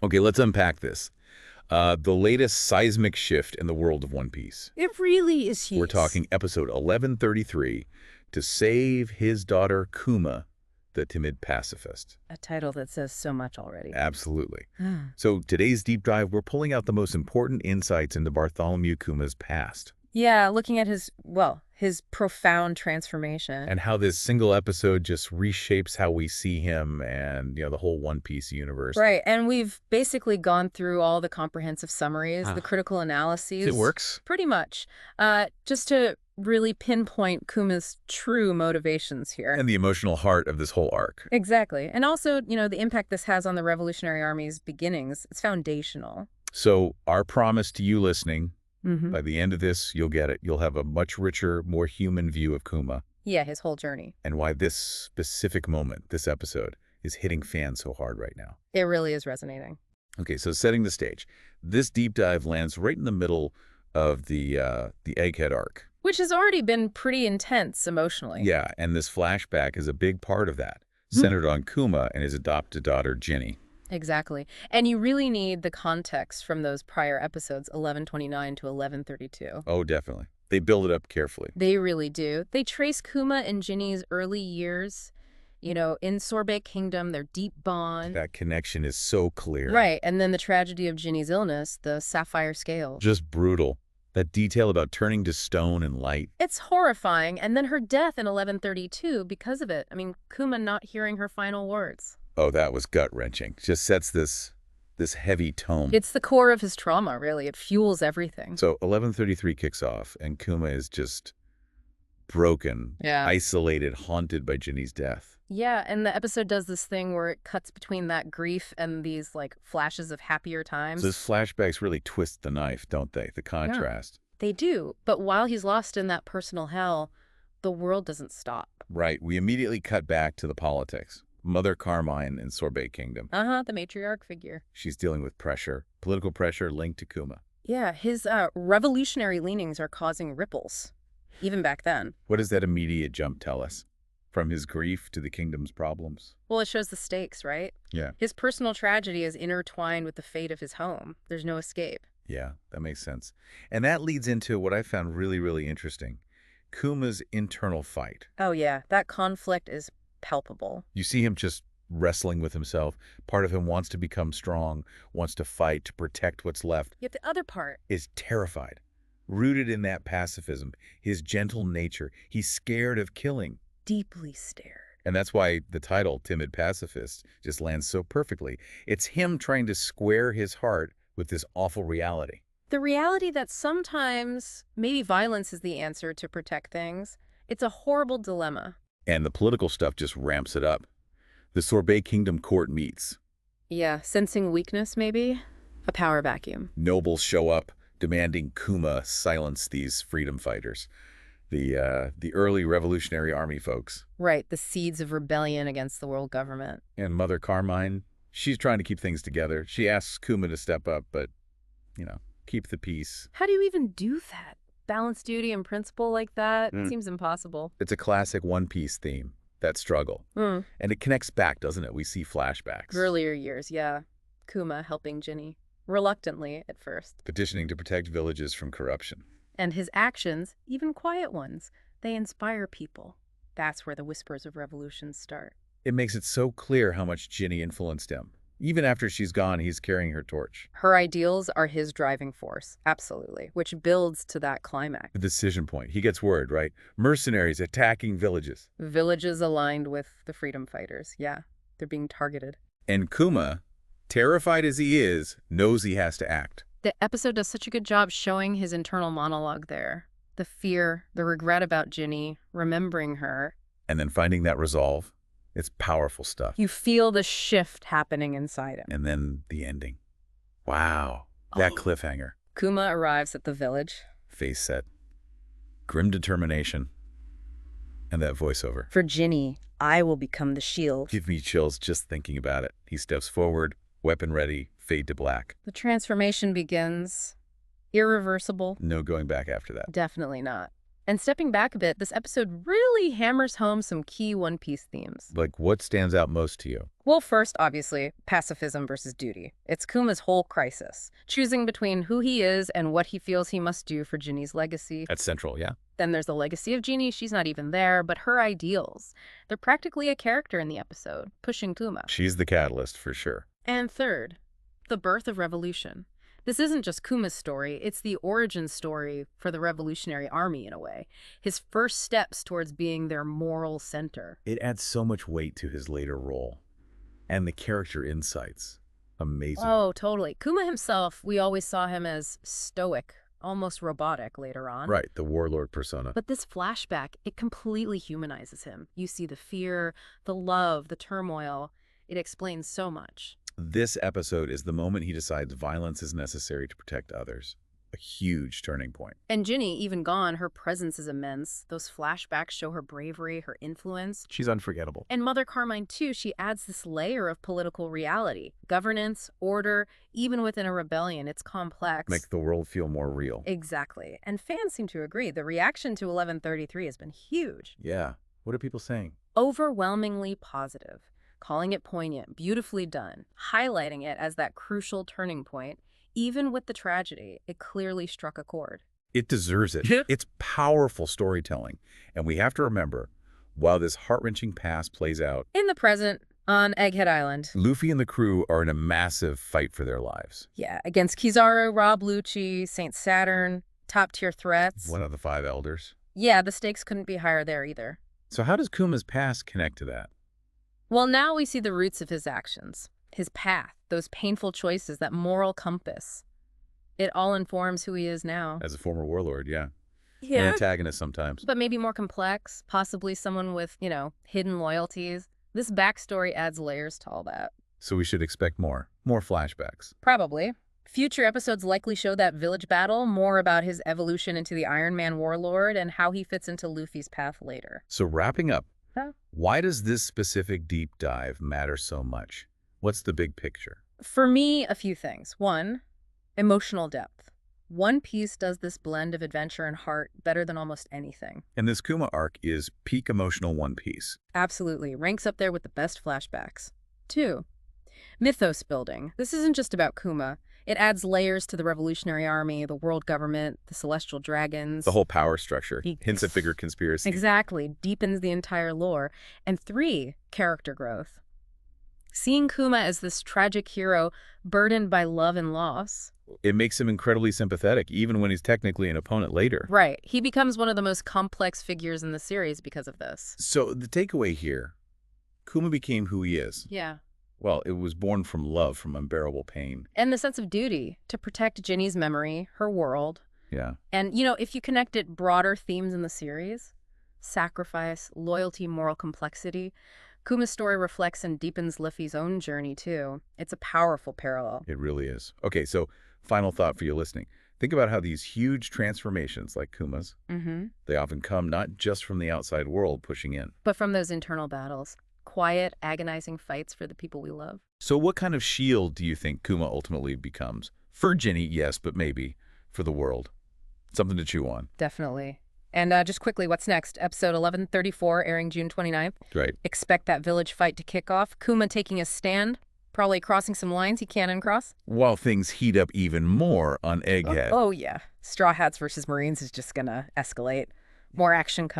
Okay, let's unpack this. The latest seismic shift in the world of One Piece. It really is huge. We're talking episode 1133, To Save His Daughter Kuma, the Timid Pacifist. A title that says so much already. Absolutely. So today's deep dive, we're pulling out the most important insights into Bartholomew Kuma's past. Yeah, looking at his profound transformation. And how this single episode just reshapes how we see him and, the whole One Piece universe. Right, and we've basically gone through all the comprehensive summaries, the critical analyses. It works? Pretty much. Just to really pinpoint Kuma's true motivations here. And the emotional heart of this whole arc. Exactly. And also, the impact this has on the Revolutionary Army's beginnings. It's foundational. So our promise to you listening, Mm-hmm. by the end of this, you'll get it. You'll have a much richer, more human view of Kuma. Yeah, his whole journey. And why this specific moment, this episode, is hitting fans so hard right now. It really is resonating. Okay, so setting the stage. This deep dive lands right in the middle of the Egghead Arc. Which has already been pretty intense emotionally. Yeah, and this flashback is a big part of that, centered on Kuma and his adopted daughter, Ginny. Exactly. And you really need the context from those prior episodes, 1129 to 1132. Oh, definitely. They build it up carefully. They really do. They trace Kuma and Ginny's early years, in Sorbet Kingdom, their deep bond. That connection is so clear. Right. And then the tragedy of Ginny's illness, the sapphire scale. Just brutal. That detail about turning to stone and light. It's horrifying. And then her death in 1132 because of it. I mean, Kuma not hearing her final words. Oh, that was gut-wrenching. Just sets this heavy tone. It's the core of his trauma, really. It fuels everything. So 1133 kicks off, and Kuma is just broken, isolated, haunted by Ginny's death. Yeah, and the episode does this thing where it cuts between that grief and these, flashes of happier times. So those flashbacks really twist the knife, don't they? The contrast. Yeah, they do. But while he's lost in that personal hell, the world doesn't stop. Right. We immediately cut back to the politics. Mother Carmine in Sorbet Kingdom. The matriarch figure. She's dealing with pressure, political pressure linked to Kuma. Yeah, his revolutionary leanings are causing ripples, even back then. What does that immediate jump tell us? From his grief to the kingdom's problems? Well, it shows the stakes, right? Yeah. His personal tragedy is intertwined with the fate of his home. There's no escape. Yeah, that makes sense. And that leads into what I found really, really interesting. Kuma's internal fight. Oh, yeah. That conflict is palpable. You see him just wrestling with himself. Part of him wants to become strong, wants to fight to protect what's left. Yet the other part is terrified, rooted in that pacifism, his gentle nature. He's scared of killing. Deeply scared. And that's why the title, Timid Pacifist, just lands so perfectly. It's him trying to square his heart with this awful reality. The reality that sometimes maybe violence is the answer to protect things. It's a horrible dilemma. And the political stuff just ramps it up. The Sorbet Kingdom court meets. Yeah, sensing weakness, maybe? A power vacuum. Nobles show up, demanding Kuma silence these freedom fighters. The early Revolutionary Army folks. Right, the seeds of rebellion against the world government. And Mother Carmine, she's trying to keep things together. She asks Kuma to step up, but, keep the peace. How do you even do that? Balance duty and principle like that? It seems impossible. It's a classic One Piece theme, that struggle. And it connects back, doesn't it? We see flashbacks. Earlier years, yeah. Kuma helping Ginny. Reluctantly, at first. Petitioning to protect villages from corruption. And his actions, even quiet ones, they inspire people. That's where the whispers of revolution start. It makes it so clear how much Ginny influenced him. Even after she's gone, he's carrying her torch. Her ideals are his driving force, absolutely, which builds to that climax. The decision point. He gets word, right? Mercenaries attacking villages. Villages aligned with the freedom fighters, yeah. They're being targeted. And Kuma, terrified as he is, knows he has to act. The episode does such a good job showing his internal monologue there. The fear, the regret about Ginny, remembering her. And then finding that resolve. It's powerful stuff. You feel the shift happening inside him. And then the ending. Wow. That cliffhanger. Kuma arrives at the village. Face set. Grim determination. And that voiceover. For Ginny, I will become the shield. Give me chills just thinking about it. He steps forward, weapon ready, fade to black. The transformation begins. Irreversible. No going back after that. Definitely not. And stepping back a bit, this episode really hammers home some key One Piece themes. Like, what stands out most to you? Well, first, obviously, pacifism versus duty. It's Kuma's whole crisis, choosing between who he is and what he feels he must do for Ginny's legacy. That's central, yeah. Then there's the legacy of Ginny. She's not even there, but her ideals. They're practically a character in the episode, pushing Kuma. She's the catalyst, for sure. And third, the birth of revolution. This isn't just Kuma's story, it's the origin story for the Revolutionary Army in a way. His first steps towards being their moral center. It adds so much weight to his later role. And the character insights. Amazing. Oh, totally. Kuma himself, we always saw him as stoic, almost robotic later on. Right, the warlord persona. But this flashback, it completely humanizes him. You see the fear, the love, the turmoil. It explains so much. This episode is the moment he decides violence is necessary to protect others. A huge turning point. And Ginny, even gone, her presence is immense. Those flashbacks show her bravery, her influence. She's unforgettable. And Mother Carmine, too, she adds this layer of political reality. Governance, order, even within a rebellion, it's complex. Make the world feel more real. Exactly. And fans seem to agree. The reaction to 1133 has been huge. Yeah. What are people saying? Overwhelmingly positive. Calling it poignant, beautifully done, highlighting it as that crucial turning point. Even with the tragedy, it clearly struck a chord. It deserves it. It's powerful storytelling. And we have to remember, while this heart-wrenching past plays out, In the present, on Egghead Island. Luffy and the crew are in a massive fight for their lives. Yeah, against Kizaru, Rob Lucci, Saint Saturn, top-tier threats. One of the 5 elders. Yeah, the stakes couldn't be higher there either. So how does Kuma's past connect to that? Well, now we see the roots of his actions, his path, those painful choices, that moral compass. It all informs who he is now. As a former warlord, yeah. An Yeah. antagonist sometimes. But maybe more complex, possibly someone with, hidden loyalties. This backstory adds layers to all that. So we should expect more. More flashbacks. Probably. Future episodes likely show that village battle, more about his evolution into the Iron Man warlord and how he fits into Luffy's path later. So wrapping up, Huh? why does this specific deep dive matter so much? What's the big picture? For me, a few things. One, emotional depth. One Piece does this blend of adventure and heart better than almost anything. And this Kuma arc is peak emotional One Piece. Absolutely. Ranks up there with the best flashbacks. Two, mythos building. This isn't just about Kuma. It adds layers to the Revolutionary Army, the world government, the celestial dragons. The whole power structure. Hints at bigger conspiracy. Exactly. Deepens the entire lore. And three, character growth. Seeing Kuma as this tragic hero burdened by love and loss. It makes him incredibly sympathetic, even when he's technically an opponent later. Right. He becomes one of the most complex figures in the series because of this. So the takeaway here, Kuma became who he is. Yeah. Well, it was born from love, from unbearable pain. And the sense of duty to protect Ginny's memory, her world. Yeah. And, if you connect it broader themes in the series, sacrifice, loyalty, moral complexity, Kuma's story reflects and deepens Luffy's own journey, too. It's a powerful parallel. It really is. Okay, so final thought for you listening. Think about how these huge transformations like Kuma's, they often come not just from the outside world pushing in. But from those internal battles, quiet, agonizing fights for the people we love. So what kind of shield do you think Kuma ultimately becomes? For Ginny, yes, but maybe for the world. Something to chew on. Definitely. And just quickly, what's next? Episode 1134, airing June 29th. Right. Expect that village fight to kick off. Kuma taking a stand, probably crossing some lines he can't uncross. While things heat up even more on Egghead. Oh, yeah. Straw Hats versus Marines is just gonna escalate. More action coming.